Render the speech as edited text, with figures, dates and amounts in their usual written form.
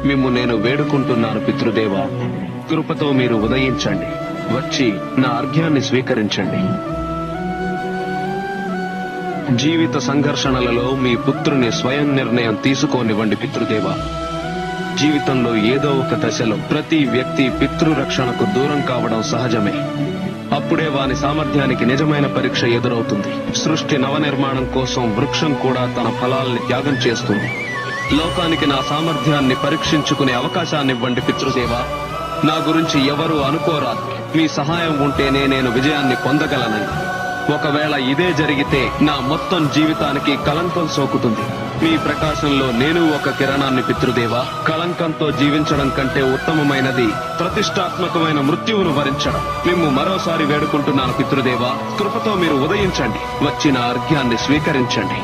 మిమ్ము నేను వేడుకుంటున్నాను పితృదేవా, కృపతో మీరు ఉదయించండి, వచ్చి నా అర్ఘ్యాన్ని స్వీకరించండి. జీవిత సంఘర్షణలలో మీ పుత్రుని స్వయం నిర్ణయం తీసుకోనివ్వండి పితృదేవా. జీవితంలో ఏదో ఒక దశలో ప్రతి వ్యక్తి పితృరక్షణకు దూరం కావడం సహజమే. అప్పుడే వాని సామర్థ్యానికి నిజమైన పరీక్ష ఎదురవుతుంది. సృష్టి నవనిర్మాణం కోసం వృక్షం కూడా తన ఫలాల్ని త్యాగం చేస్తుంది. లోకానికి నా సామర్థ్యాన్ని పరీక్షించుకునే అవకాశాన్నివ్వండి పితృదేవా. నా గురించి ఎవరూ అనుకోరాదు. మీ సహాయం ఉంటేనే నేను విజయాన్ని పొందగలనని. ఒకవేళ ఇదే జరిగితే నా మొత్తం జీవితానికి కలంకం సోకుతుంది. మీ ప్రకాశంలో నేను ఒక కిరణాన్ని పితృదేవా. కలంకంతో జీవించడం కంటే ఉత్తమమైనది ప్రతిష్టాత్మకమైన మృత్యువును వరించడం. మిమ్ము మరోసారి వేడుకుంటున్నాను పితృదేవా, కృపతో మీరు ఉదయించండి, వచ్చిన అర్ఘ్యాన్ని స్వీకరించండి.